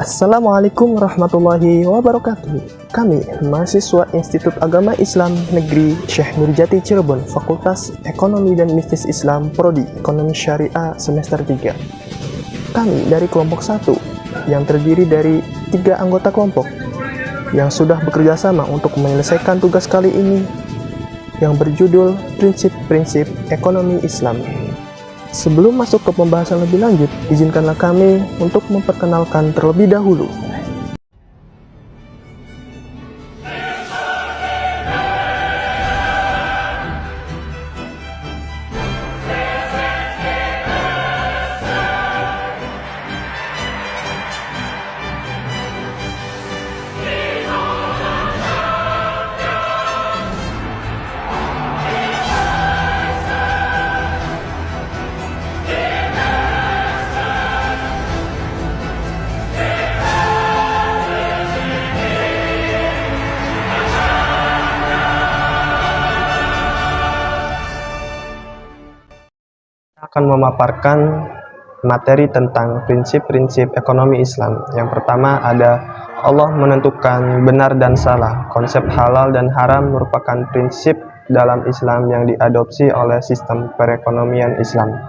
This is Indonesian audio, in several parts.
Assalamualaikum warahmatullahi wabarakatuh. Kami, mahasiswa Institut Agama Islam Negeri Syekh Nurjati Cirebon, Fakultas Ekonomi dan Bisnis Islam, Prodi Ekonomi Syariah semester 3. Kami dari kelompok 1 yang terdiri dari 3 anggota kelompok yang sudah bekerja sama untuk menyelesaikan tugas kali ini yang berjudul Prinsip-Prinsip Ekonomi Islam. Sebelum masuk ke pembahasan lebih lanjut, izinkanlah kami untuk memperkenalkan terlebih dahulu. Akan memaparkan materi tentang prinsip-prinsip ekonomi Islam. Yang pertama ada Allah menentukan benar dan salah. Konsep halal dan haram merupakan prinsip dalam Islam yang diadopsi oleh sistem perekonomian Islam.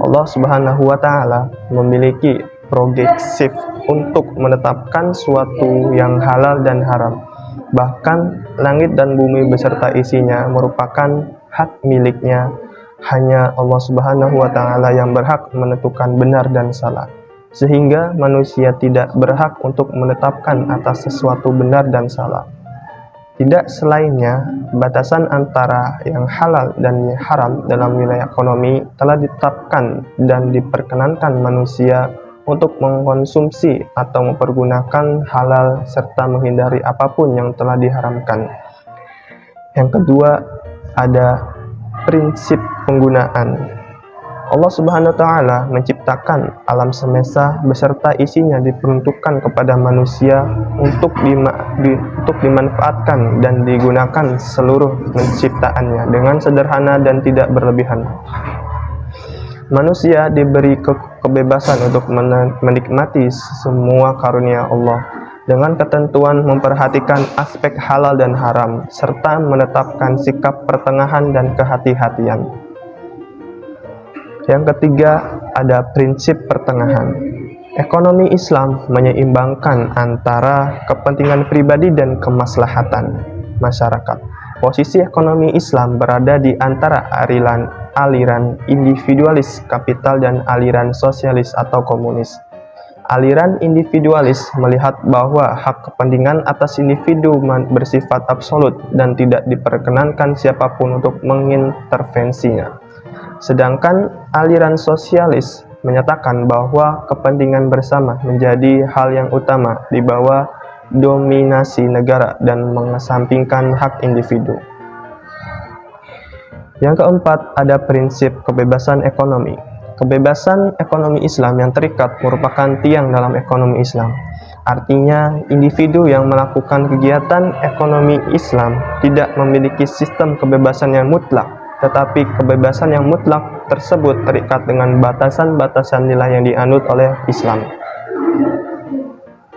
Allah Subhanahu wa Ta'ala memiliki prerogatif untuk menetapkan suatu yang halal dan haram. Bahkan langit dan bumi beserta isinya merupakan hak miliknya. Hanya Allah Subhanahu wa Ta'ala yang berhak menentukan benar dan salah, sehingga manusia tidak berhak untuk menetapkan atas sesuatu benar dan salah. Tidak selainnya, batasan antara yang halal dan yang haram dalam wilayah ekonomi telah ditetapkan dan diperkenankan manusia untuk mengkonsumsi atau mempergunakan halal serta menghindari apapun yang telah diharamkan. Yang kedua, ada prinsip penggunaan. Allah Subhanahu wa Ta'ala menciptakan alam semesta beserta isinya diperuntukkan kepada manusia untuk dimanfaatkan dan digunakan seluruh penciptaannya dengan sederhana dan tidak berlebihan. Manusia diberi kebebasan untuk menikmati semua karunia Allah dengan ketentuan memperhatikan aspek halal dan haram, serta menetapkan sikap pertengahan dan kehati-hatian. Yang ketiga, ada prinsip pertengahan. Ekonomi Islam menyeimbangkan antara kepentingan pribadi dan kemaslahatan masyarakat. Posisi ekonomi Islam berada di antara aliran individualis kapital dan aliran sosialis atau komunis. Aliran individualis melihat bahwa hak kepentingan atas individu bersifat absolut dan tidak diperkenankan siapapun untuk mengintervensinya. Sedangkan aliran sosialis menyatakan bahwa kepentingan bersama menjadi hal yang utama di bawah dominasi negara dan mengesampingkan hak individu. Yang keempat, ada prinsip kebebasan ekonomi. Kebebasan ekonomi Islam yang terikat merupakan tiang dalam ekonomi Islam. Artinya, individu yang melakukan kegiatan ekonomi Islam tidak memiliki sistem kebebasan yang mutlak, tetapi kebebasan yang mutlak tersebut terikat dengan batasan-batasan nilai yang dianut oleh Islam.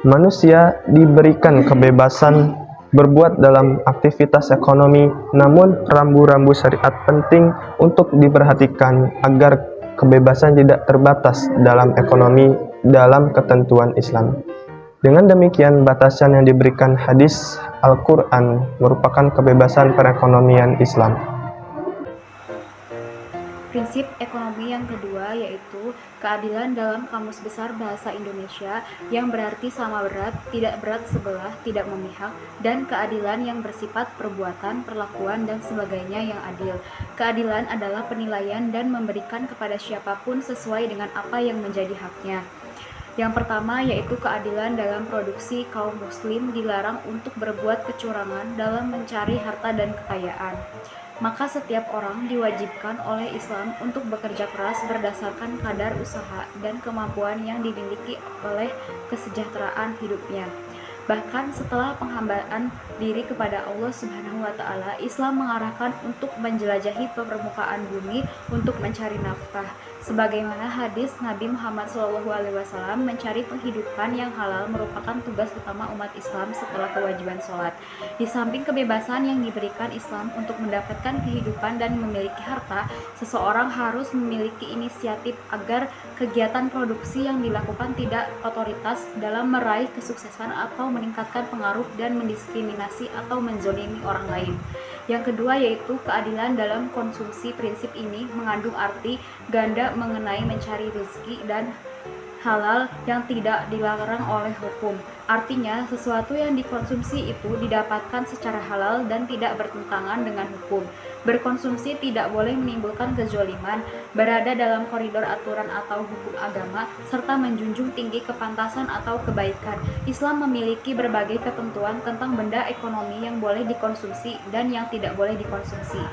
Manusia diberikan kebebasan berbuat dalam aktivitas ekonomi, namun rambu-rambu syariat penting untuk diperhatikan agar kebebasan tidak terbatas dalam ekonomi dalam ketentuan Islam. Dengan demikian, batasan yang diberikan hadis Al-Quran merupakan kebebasan perekonomian Islam. Prinsip ekonomi yang kedua yaitu keadilan dalam Kamus Besar Bahasa Indonesia yang berarti sama berat, tidak berat sebelah, tidak memihak, dan keadilan yang bersifat perbuatan, perlakuan, dan sebagainya yang adil. Keadilan adalah penilaian dan memberikan kepada siapapun sesuai dengan apa yang menjadi haknya. Yang pertama yaitu keadilan dalam produksi. Kaum muslim dilarang untuk berbuat kecurangan dalam mencari harta dan kekayaan. Maka setiap orang diwajibkan oleh Islam untuk bekerja keras berdasarkan kadar usaha dan kemampuan yang dimiliki oleh kesejahteraan hidupnya. Bahkan setelah penghambaan diri kepada Allah Subhanahu wa Ta'ala, Islam mengarahkan untuk menjelajahi permukaan bumi untuk mencari nafkah, Sebagaimana hadis Nabi Muhammad SAW, mencari penghidupan yang halal merupakan tugas utama umat Islam setelah kewajiban sholat. Di samping kebebasan yang diberikan Islam untuk mendapatkan kehidupan dan memiliki harta, seseorang harus memiliki inisiatif agar kegiatan produksi yang dilakukan tidak otoritas dalam meraih kesuksesan atau meningkatkan pengaruh dan mendiskriminasi atau menzolimi orang lain. Yang kedua yaitu keadilan dalam konsumsi. Prinsip ini mengandung arti ganda mengenai mencari rezeki dan halal yang tidak dilarang oleh hukum. Artinya, sesuatu yang dikonsumsi itu didapatkan secara halal dan tidak bertentangan dengan hukum. Berkonsumsi tidak boleh menimbulkan kezaliman, berada dalam koridor aturan atau hukum agama, serta menjunjung tinggi kepantasan atau kebaikan. Islam memiliki berbagai ketentuan tentang benda ekonomi yang boleh dikonsumsi dan yang tidak boleh dikonsumsi.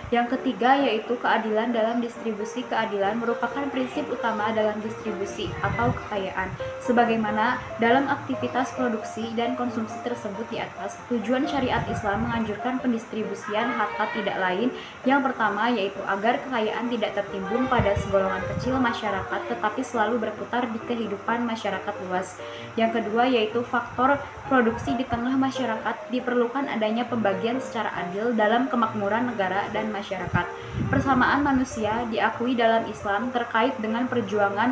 Yang ketiga yaitu keadilan dalam distribusi. Keadilan merupakan prinsip utama dalam distribusi atau kekayaan. Sebagaimana dalam aktivitas produksi dan konsumsi tersebut di atas, tujuan syariat Islam menganjurkan pendistribusian harta tidak lain. Yang pertama yaitu agar kekayaan tidak tertimbun pada segolongan kecil masyarakat tetapi selalu berputar di kehidupan masyarakat luas. Yang kedua yaitu faktor produksi di tengah masyarakat. Diperlukan adanya pembagian secara adil dalam kemakmuran negara dan masyarakat. Persamaan manusia diakui dalam Islam terkait dengan perjuangan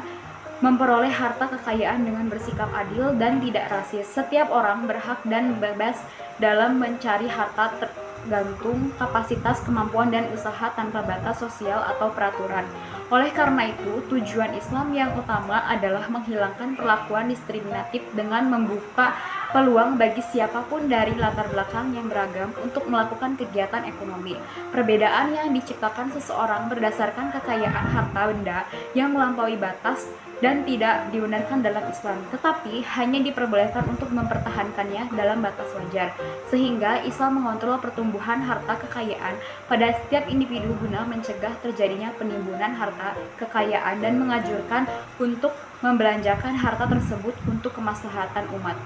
memperoleh harta kekayaan dengan bersikap adil dan tidak rasis. Setiap orang berhak dan bebas dalam mencari harta tergantung kapasitas, kemampuan, dan usaha tanpa batas sosial atau peraturan. Oleh karena itu, tujuan Islam yang utama adalah menghilangkan perlakuan diskriminatif dengan membuka peluang bagi siapapun dari latar belakang yang beragam untuk melakukan kegiatan ekonomi. Perbedaan yang diciptakan seseorang berdasarkan kekayaan harta benda yang melampaui batas dan tidak dibenarkan dalam Islam, tetapi hanya diperbolehkan untuk mempertahankannya dalam batas wajar. Sehingga Islam mengontrol pertumbuhan harta kekayaan pada setiap individu guna mencegah terjadinya penimbunan harta kekayaan dan menganjurkan untuk membelanjakan harta tersebut untuk kemaslahatan umat.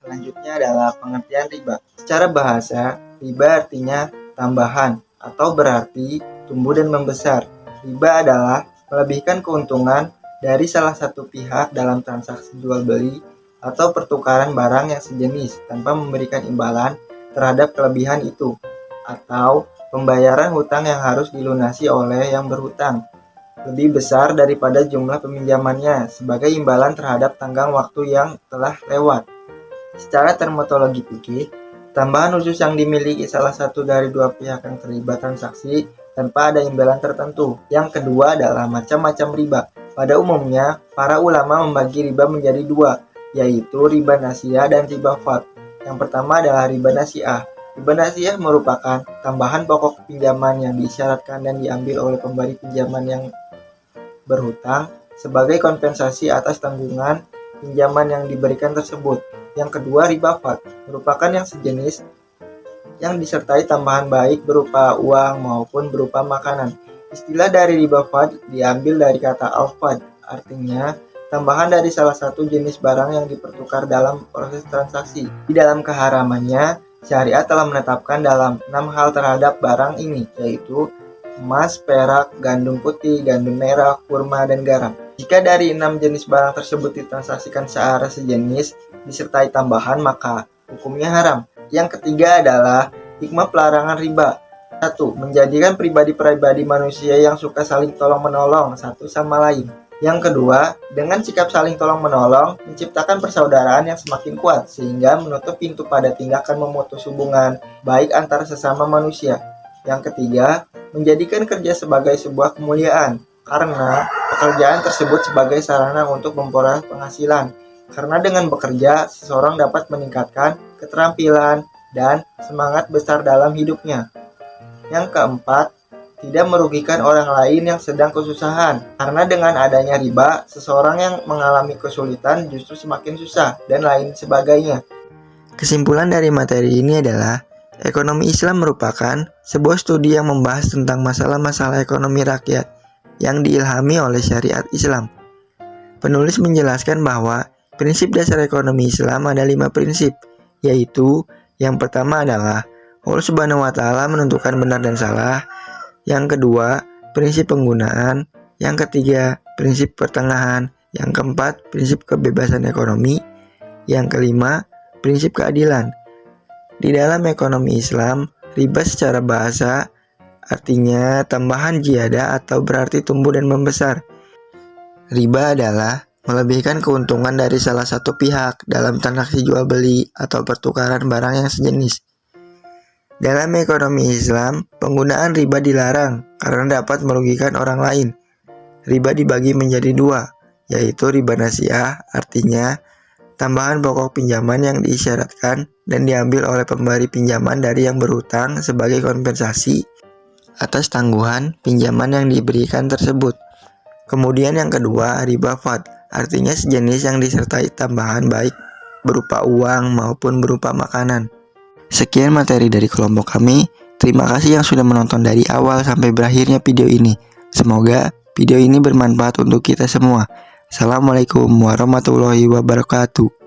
Selanjutnya adalah pengertian riba. Secara bahasa, riba artinya tambahan atau berarti tumbuh dan membesar. Riba adalah melebihkan keuntungan dari salah satu pihak dalam transaksi jual beli atau pertukaran barang yang sejenis tanpa memberikan imbalan terhadap kelebihan itu, atau pembayaran hutang yang harus dilunasi oleh yang berhutang lebih besar daripada jumlah peminjamannya sebagai imbalan terhadap tenggang waktu yang telah lewat. Secara terminologi fikih, tambahan khusus yang dimiliki salah satu dari dua pihak yang terlibat transaksi tanpa ada imbalan tertentu. Yang kedua adalah macam-macam riba. Pada umumnya, para ulama membagi riba menjadi dua, yaitu riba nasiah dan riba fad. Yang pertama adalah riba nasiah. Riba nasiah merupakan tambahan pokok pinjaman yang diisyaratkan dan diambil oleh pemberi pinjaman yang berhutang sebagai kompensasi atas tanggungan pinjaman yang diberikan tersebut. Yang kedua, riba fad merupakan yang sejenis yang disertai tambahan baik berupa uang maupun berupa makanan. Istilah dari riba fad diambil dari kata al-fad, artinya tambahan dari salah satu jenis barang yang dipertukar dalam proses transaksi. Di dalam keharamannya, syariat telah menetapkan dalam 6 hal terhadap barang ini, yaitu emas, perak, gandum putih, gandum merah, kurma, dan garam. Jika dari 6 jenis barang tersebut ditransaksikan secara sejenis disertai tambahan, maka hukumnya haram. Yang ketiga adalah hikmah pelarangan riba. 1. Menjadikan pribadi-pribadi manusia yang suka saling tolong-menolong satu sama lain. Yang kedua, dengan sikap saling tolong-menolong, menciptakan persaudaraan yang semakin kuat, sehingga menutup pintu pada tindakan memutus hubungan baik antar sesama manusia. Yang ketiga, menjadikan kerja sebagai sebuah kemuliaan, karena pekerjaan tersebut sebagai sarana untuk memperoleh penghasilan. Karena dengan bekerja, seseorang dapat meningkatkan keterampilan dan semangat besar dalam hidupnya. Yang keempat, tidak merugikan orang lain yang sedang kesusahan. Karena dengan adanya riba, seseorang yang mengalami kesulitan justru semakin susah, dan lain sebagainya. Kesimpulan dari materi ini adalah, ekonomi Islam merupakan sebuah studi yang membahas tentang masalah-masalah ekonomi rakyat yang diilhami oleh syariat Islam. Penulis menjelaskan bahwa prinsip dasar ekonomi Islam ada 5 prinsip, yaitu yang pertama adalah Allah Subhanahu wa Ta'ala menentukan benar dan salah. Yang kedua, prinsip penggunaan. Yang ketiga, prinsip pertengahan. Yang keempat, prinsip kebebasan ekonomi. Yang kelima, prinsip keadilan. Di dalam ekonomi Islam, riba secara bahasa artinya tambahan ziyadah atau berarti tumbuh dan membesar. Riba adalah melebihkan keuntungan dari salah satu pihak dalam transaksi jual beli atau pertukaran barang yang sejenis. Dalam ekonomi Islam, penggunaan riba dilarang karena dapat merugikan orang lain. Riba dibagi menjadi dua, yaitu riba nasiah, artinya tambahan pokok pinjaman yang diisyaratkan dan diambil oleh pemberi pinjaman dari yang berhutang sebagai kompensasi atas tangguhan pinjaman yang diberikan tersebut. Kemudian yang kedua, riba fad, artinya sejenis yang disertai tambahan baik berupa uang maupun berupa makanan. Sekian materi dari kelompok kami. Terima kasih yang sudah menonton dari awal sampai berakhirnya video ini. Semoga video ini bermanfaat untuk kita semua. Assalamualaikum warahmatullahi wabarakatuh.